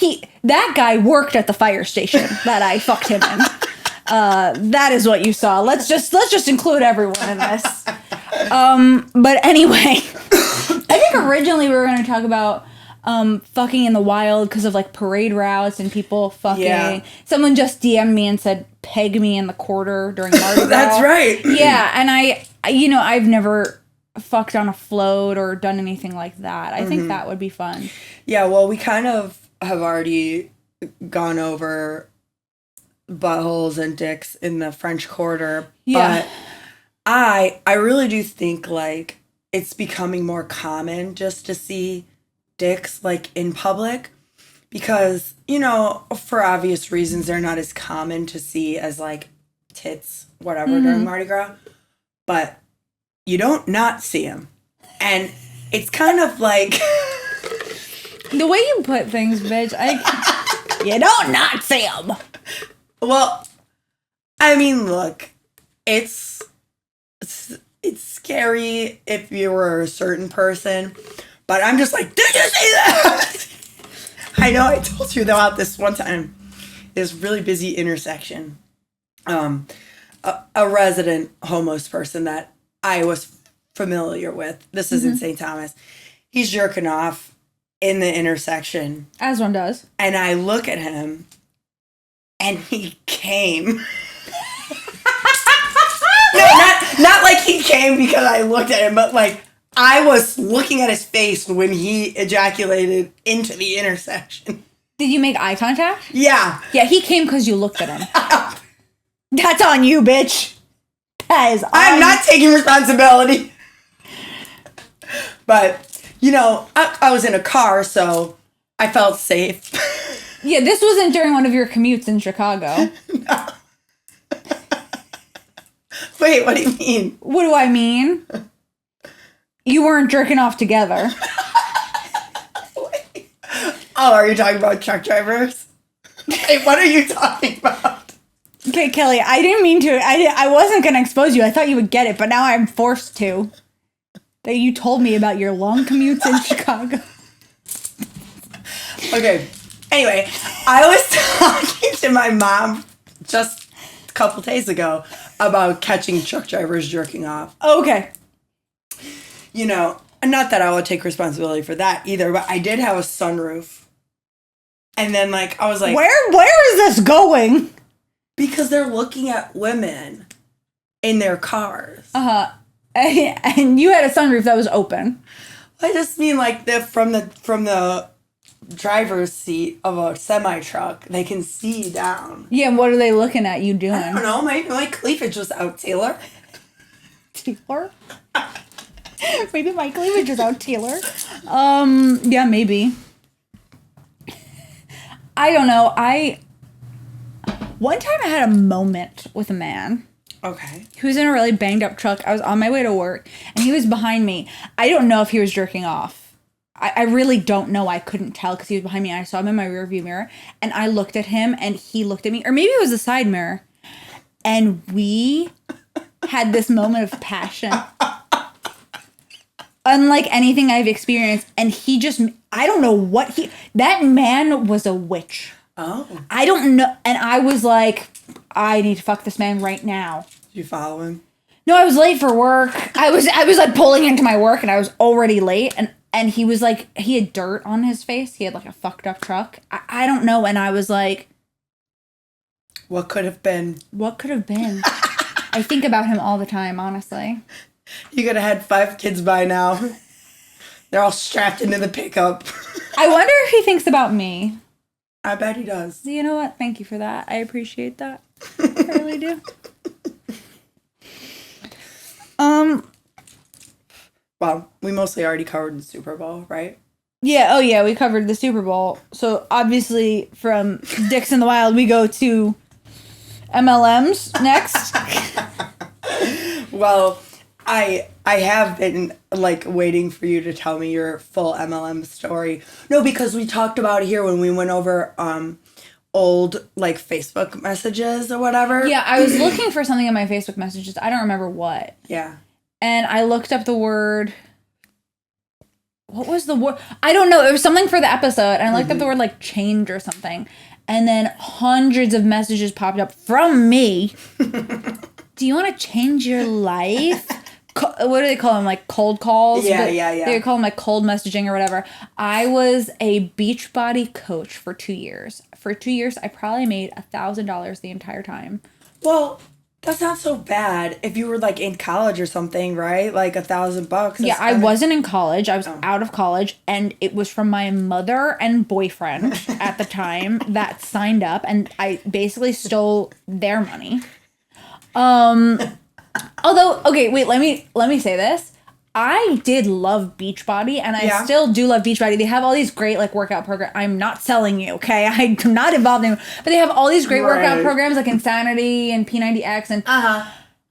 that guy worked at the fire station that I fucked him in. That is what you saw. Let's just include everyone in this. But anyway, I think originally we were going to talk about fucking in the wild because of like parade routes and people fucking. Yeah. Someone just DM'd me and said, peg me in the quarter during Mardi Gras. That's right. Yeah. And I've never fucked on a float or done anything like that. I think that would be fun. Yeah. Well, we kind of have already gone over buttholes and dicks in the French Quarter. Yeah. But I really do think like it's becoming more common just to see dicks like in public because, for obvious reasons, they're not as common to see as like tits, whatever, during Mardi Gras. But you don't not see them. And it's kind of like... The way you put things, bitch, you don't not see them. Well, I mean, look, it's scary if you were a certain person, but I'm just like, did you see that? I know I told you about this one time. This really busy intersection. A resident homeless person that I was familiar with. This is in St. Thomas. He's jerking off in the intersection. As one does. And I look at him and he came. No, not like he came because I looked at him, but like I was looking at his face when he ejaculated into the intersection. Did you make eye contact? Yeah. Yeah, he came because you looked at him. That's on you, bitch. That is on I'm not taking responsibility. But, you know, I was in a car, so I felt safe. Yeah, this wasn't during one of your commutes in Chicago. No. Wait, what do you mean? What do I mean? You weren't jerking off together. Wait. Oh, are you talking about truck drivers? Hey, what are you talking about? Okay, Kelly, I didn't mean to. I wasn't going to expose you. I thought you would get it, but now I'm forced to. That you told me about your long commutes in Chicago. Okay. Anyway, I was talking to my mom just a couple days ago about catching truck drivers jerking off. Okay. You know, not that I would take responsibility for that either, but I did have a sunroof. And then, like, I was like... Where is this going? Because they're looking at women in their cars. Uh-huh. And you had a sunroof that was open. I just mean, like, from the driver's seat of a semi-truck, they can see down. Yeah, what are they looking at you doing? I don't know. My cleavage was out, Taylor. Taylor? Maybe my cleavage is out, Taylor. Yeah, maybe. I don't know. One time I had a moment with a man. Okay. He was in a really banged up truck. I was on my way to work, and he was behind me. I don't know if he was jerking off. I really don't know. I couldn't tell because he was behind me, and I saw him in my rearview mirror, and I looked at him, and he looked at me. Or maybe it was the side mirror. And we had this moment of passion. Unlike anything I've experienced. And he just, I don't know what that man was a witch. Oh. I don't know. And I was like, I need to fuck this man right now. Did you follow him? No, I was late for work. I was like pulling into my work and I was already late. And he was like, he had dirt on his face. He had like a fucked up truck. I don't know. And I was like, what could have been? What could have been? I think about him all the time, honestly. You could have had 5 kids by now. They're all strapped into the pickup. I wonder if he thinks about me. I bet he does. You know what? Thank you for that. I appreciate that. I really do. Well, we mostly already covered the Super Bowl, right? Yeah, oh yeah, we covered the Super Bowl. So obviously from Dicks in the Wild, we go to MLMs next. Well, I have been like waiting for you to tell me your full MLM story. No, because we talked about it here when we went over old like Facebook messages or whatever. Yeah, I was looking for something in my Facebook messages. I don't remember what. Yeah. And I looked up the word. What was the word? I don't know. It was something for the episode. And I looked up the word like change or something. And then hundreds of messages popped up from me. Do you want to change your life? What do they call them? Like cold calls? Yeah. They call them like cold messaging or whatever. I was a Beachbody coach for 2 years. For 2 years, I probably made $1,000 the entire time. Well, that's not so bad if you were like in college or something, right? Like $1,000. Yeah, I wasn't in college. I was out of college, and it was from my mother and boyfriend at the time that signed up, and I basically stole their money. Although, okay, wait, let me say this. I did love Beachbody, and I still do love Beachbody. They have all these great like workout programs. I'm not selling you, okay? I'm not involved in, but they have all these great workout programs like Insanity and P90X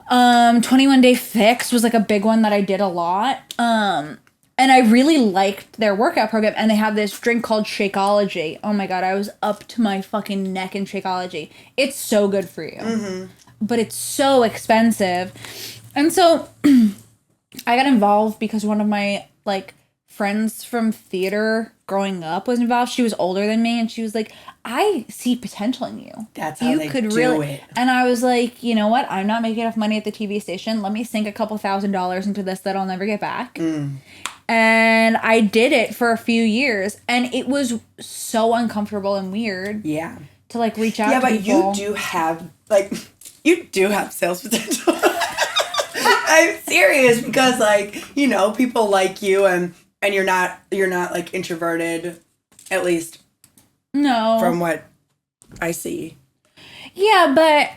and 21 Day Fix was like a big one that I did a lot. And I really liked their workout program. And they have this drink called Shakeology. Oh my god, I was up to my fucking neck in Shakeology. It's so good for you, but it's so expensive, and so. I got involved because one of my, like, friends from theater growing up was involved. She was older than me, and she was like, I see potential in you. That's how they do it. And I was like, you know what? I'm not making enough money at the TV station. Let me sink a couple $1,000s into this that I'll never get back. And I did it for a few years, and it was so uncomfortable and weird. Yeah. To like reach out to people. Yeah, but you do have sales potential. I'm serious, because like, you know, people like you, and you're not like introverted, at least. No. From what I see. Yeah, but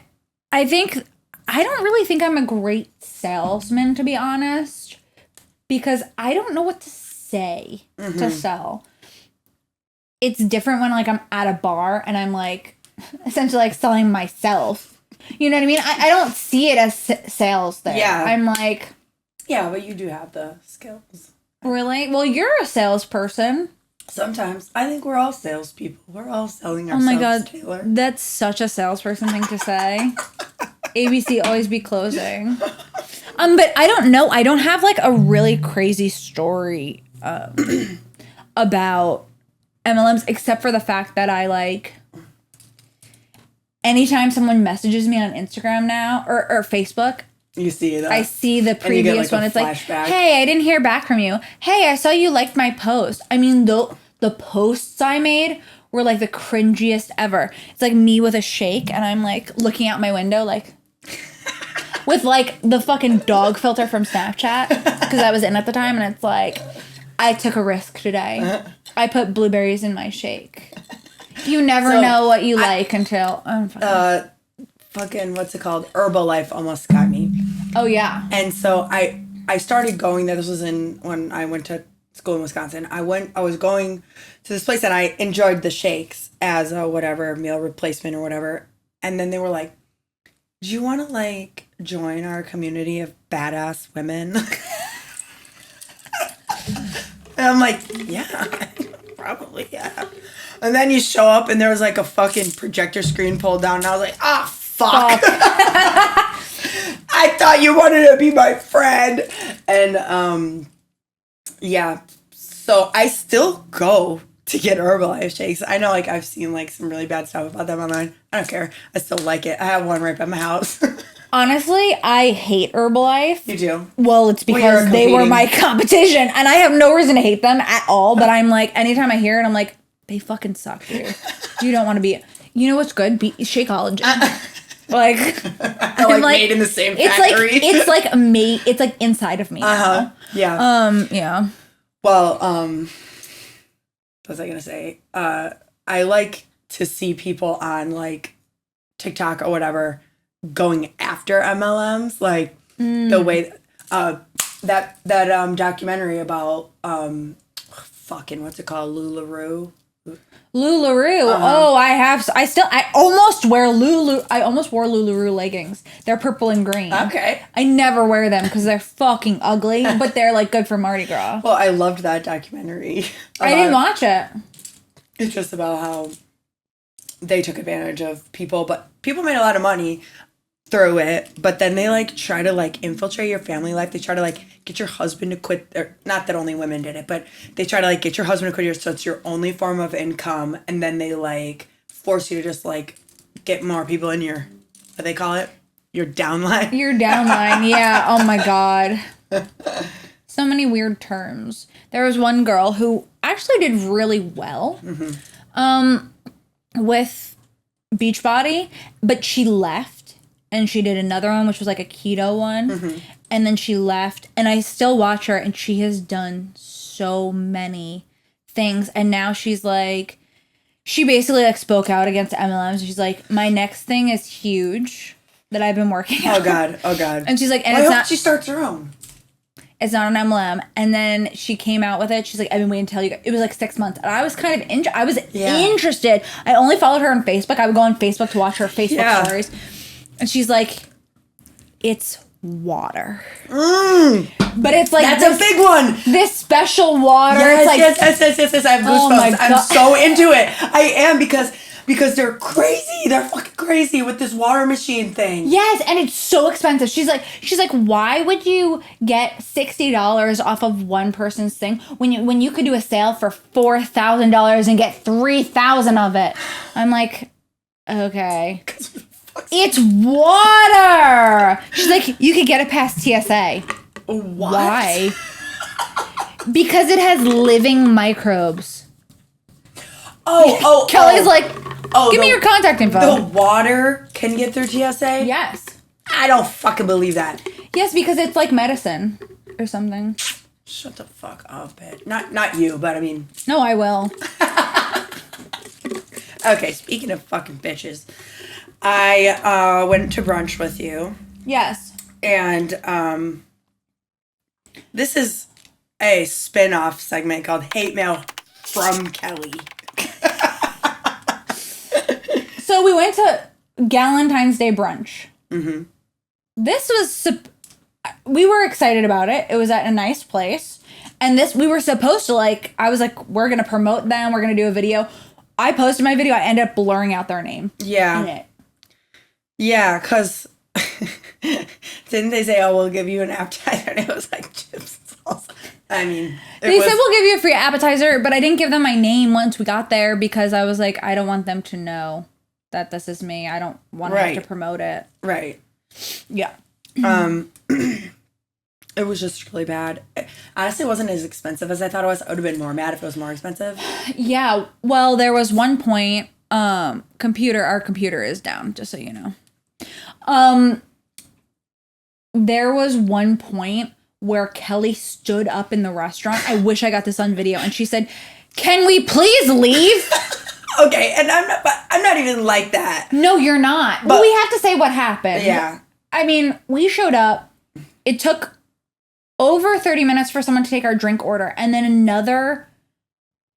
I don't really think I'm a great salesman, to be honest, because I don't know what to say to sell. It's different when like I'm at a bar and I'm like essentially like selling myself. You know what I mean? I don't see it as sales there. Yeah. I'm like... Yeah, but you do have the skills. Really? Well, you're a salesperson. Sometimes. I think we're all salespeople. We're all selling ourselves, oh my God, Taylor. That's such a salesperson thing to say. ABC always be closing. But I don't know. I don't have like a really crazy story about MLMs, except for the fact that I like... Anytime someone messages me on Instagram now or Facebook, you see it. I see the previous one. It's flashback. Like, hey, I didn't hear back from you. Hey, I saw you liked my post. I mean, the posts I made were like the cringiest ever. It's like me with a shake, and I'm like looking out my window, like with like the fucking dog filter from Snapchat, because I was in at the time, and it's like, I took a risk today. I put blueberries in my shake. You never know what you like until... fucking, what's it called? Herbalife almost got me. Oh, yeah. And so I started going there. This was when I went to school in Wisconsin. I was going to this place, and I enjoyed the shakes as a whatever, meal replacement or whatever. And then they were like, do you want to, like, join our community of badass women? And I'm like, yeah, probably, yeah. And then you show up, and there was like a fucking projector screen pulled down, and I was like, fuck. I thought you wanted to be my friend. And yeah, so I still go to get Herbalife shakes. I know, like, I've seen like some really bad stuff about them online. I don't care. I still like it. I have one right by my house. Honestly, I hate Herbalife. You do? Well, it's because they were my competition, and I have no reason to hate them at all, but I'm like, anytime I hear it, I'm like, they fucking suck, dude. You don't want to be... You know what's good? Shakeology. Like... I'm like made in the same factory. It's like inside of me now. Yeah. Yeah. Well, what was I going to say? I like to see people on, like, TikTok or whatever going after MLMs. Like, the way... that documentary about... fucking, what's it called? LuLaRoe. Oh, I almost wore LuLaRoe leggings. They're purple and green. Okay. I never wear them because they're fucking ugly, but they're like good for Mardi Gras. Well, I loved that documentary. I didn't watch it. It's just about how they took advantage of people, but people made a lot of money through it, but then they like try to like infiltrate your family life. They try to like get your husband to quit, or not that only women did it, but they try to like get your husband to quit so it's your only form of income, and then they like force you to just like get more people in your, what they call it, your downline. Your downline, yeah. Oh my God. So many weird terms. There was one girl who actually did really well with Beachbody, but she left. And she did another one, which was like a keto one. And then she left. And I still watch her, and she has done so many things. And now she's like, she basically like spoke out against MLMs. She's like, my next thing is huge that I've been working on. Oh God. And she's like, and well, it's I hope not, she starts her own. It's not an MLM. And then she came out with it. She's like, I've been waiting to tell you. It was like 6 months. And I was kind of interested. I only followed her on Facebook. I would go on Facebook to watch her Facebook stories. And she's like, it's water. But it's like... That's a big one. This special water. Yes, it's like, yes. I have goosebumps. I'm so into it. I am, because because they're crazy. They're fucking crazy with this water machine thing. Yes, and it's so expensive. She's like, why would you get $60 off of one person's thing when you could do a sale for $4,000 and get 3,000 of it? I'm like, okay. It's water. She's like, you could get it past TSA. What? Why? Because it has living microbes. Kelly's like, give me your contact info. The water can get through TSA? Yes. I don't fucking believe that. Yes, because it's like medicine or something. Shut the fuck up, bitch. Not you, but I mean. No, I will. Okay, speaking of fucking bitches, I went to brunch with you. Yes. And this is a spin-off segment called Hate Mail from Kelly. So we went to Galentine's Day brunch. Mm-hmm. This was, we were excited about it. It was at a nice place. And we were supposed to I was like, we're going to promote them. We're going to do a video. I posted my video. I ended up blurring out their name. Yeah. In it. Yeah, because didn't they say, we'll give you an appetizer? And it was like chips and salsa. I mean, they said we'll give you a free appetizer, but I didn't give them my name once we got there because I was like, I don't want them to know that this is me. I don't want to have to promote it. Right. Yeah. It was just really bad. Honestly, it wasn't as expensive as I thought it was. I would have been more mad if it was more expensive. Yeah. Well, there was one point, our computer is down, just so you know. There was one point where Kelly stood up in the restaurant. I wish I got this on video. And she said, "Can we please leave?" Okay. And I'm not even like that. No, you're not. But we have to say what happened. Yeah. I mean, we showed up. It took over 30 minutes for someone to take our drink order. And then another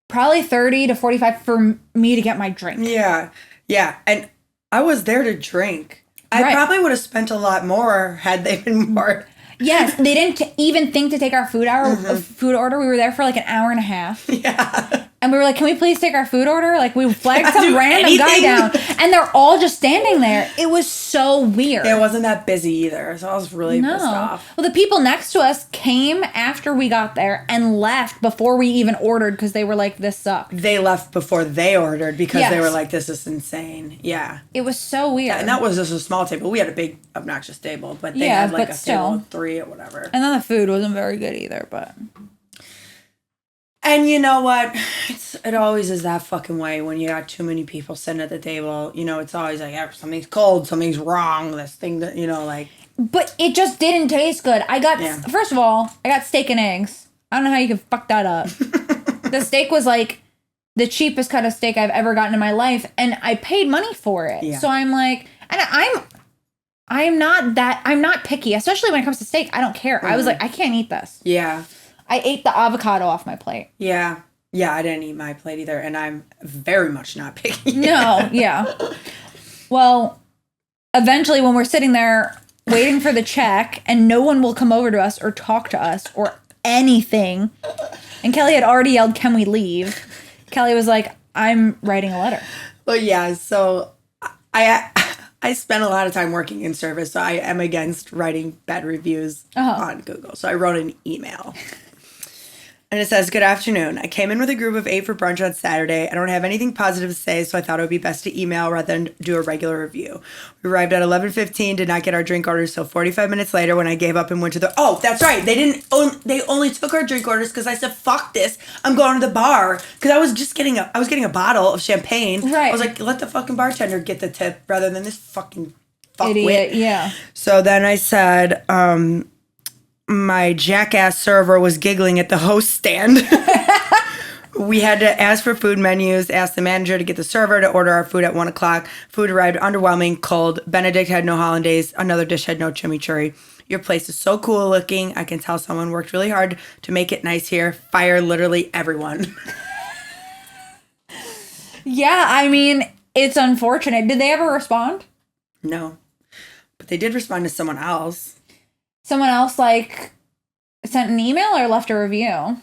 probably 30 to 45 for me to get my drink. Yeah. Yeah. And I was there to drink. I probably would have spent a lot more had they been more. Yes, they didn't even think to take our food order. We were there for like an hour and a half. Yeah. And we were like, can we please take our food order? Like, we flagged some random guy down. And they're all just standing there. It was so weird. It wasn't that busy either. So I was really pissed off. Well, the people next to us came after we got there and left before we even ordered because they were like, this sucked. They left before they ordered because they were like, this is insane. Yeah. It was so weird. And that was just a small table. We had a big, obnoxious table. But they had like a table of 3 or whatever. And then the food wasn't very good either, but... And you know what? It always is that fucking way when you got too many people sitting at the table. You know, it's always like, something's cold, something's wrong, this thing that, you know, like... But it just didn't taste good. First of all, I got steak and eggs. I don't know how you could fuck that up. The steak was like the cheapest cut of steak I've ever gotten in my life, and I paid money for it. Yeah. So I'm like... And I'm not picky, especially when it comes to steak. I don't care. Mm-hmm. I was like, I can't eat this. Yeah. I ate the avocado off my plate. Yeah. Yeah, I didn't eat my plate either, and I'm very much not picky. No, yeah. Well, eventually when we're sitting there waiting for the check and no one will come over to us or talk to us or anything, and Kelly had already yelled, "Can we leave?" Kelly was like, "I'm writing a letter." Well, yeah, so I spent a lot of time working in service, so I am against writing bad reviews on Google. So I wrote an email. And it says, "Good afternoon. I came in with a group of 8 for brunch on Saturday. I don't have anything positive to say, so I thought it would be best to email rather than do a regular review. We arrived at 11:15, did not get our drink orders till 45 minutes later when I gave up and went to the... Oh, that's right. They only took our drink orders because I said, fuck this. I'm going to the bar. Because I was getting a bottle of champagne. Right. I was like, let the fucking bartender get the tip rather than this fucking fuckwit. Idiot, yeah. So then I said... my jackass server was giggling at the host stand. We had to ask for food menus, ask the manager to get the server to order our food at 1 o'clock. Food arrived underwhelming, cold. Benedict had no hollandaise. Another dish had no chimichurri. Your place is so cool looking. I can tell someone worked really hard to make it nice here. Fire literally everyone. Yeah, I mean, it's unfortunate. Did they ever respond? No. But they did respond to someone else. Someone else, like, sent an email or left a review?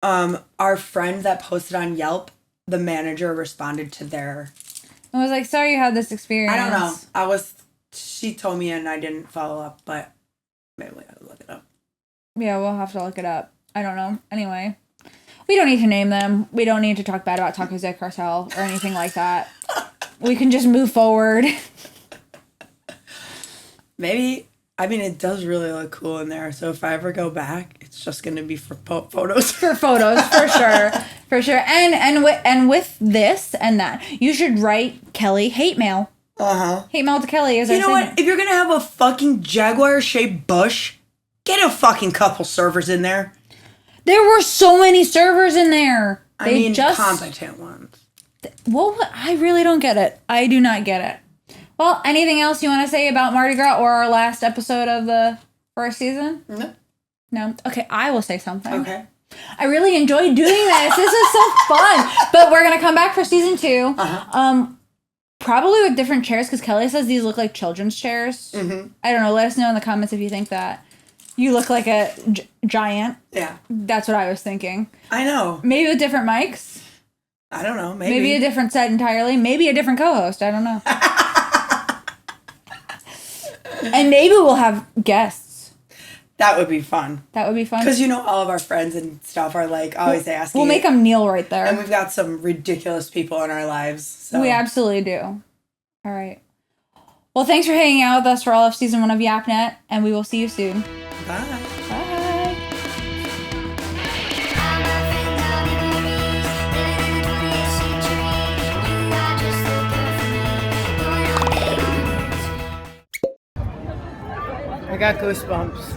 Our friend that posted on Yelp the manager responded to their... I was like, sorry you had this experience. I don't know. She told me and I didn't follow up, but maybe we gotta look it up. Yeah, we'll have to look it up. I don't know. Anyway, we don't need to name them. We don't need to talk bad about Taco Zay Cartel or anything like that. We can just move forward. Maybe, I mean, it does really look cool in there. So if I ever go back, it's just going to be for photos. For photos, for sure. For sure. And with this and that, you should write Kelly hate mail. Uh-huh. Hate mail to Kelly. You know what? If you're going to have a fucking Jaguar-shaped bush, get a fucking couple servers in there. There were so many servers in there. I mean, competent ones. Well, I really don't get it. I do not get it. Well, anything else you want to say about Mardi Gras or our last episode of the first season? No. No? Okay, I will say something. Okay. I really enjoyed doing this. This is so fun. But we're going to come back for season 2. Uh-huh. Probably with different chairs because Kelly says these look like children's chairs. Mm-hmm. I don't know. Let us know in the comments if you think that. You look like a giant. Yeah. That's what I was thinking. I know. Maybe with different mics. I don't know. Maybe. Maybe a different set entirely. Maybe a different co-host. I don't know. And maybe we'll have guests. That would be fun. That would be fun. Because, all of our friends and stuff are, like, always asking. We'll make them kneel right there. And we've got some ridiculous people in our lives. So. We absolutely do. All right. Well, thanks for hanging out with us for all of season 1 of YapNet, and we will see you soon. Bye. Bye. I got goosebumps.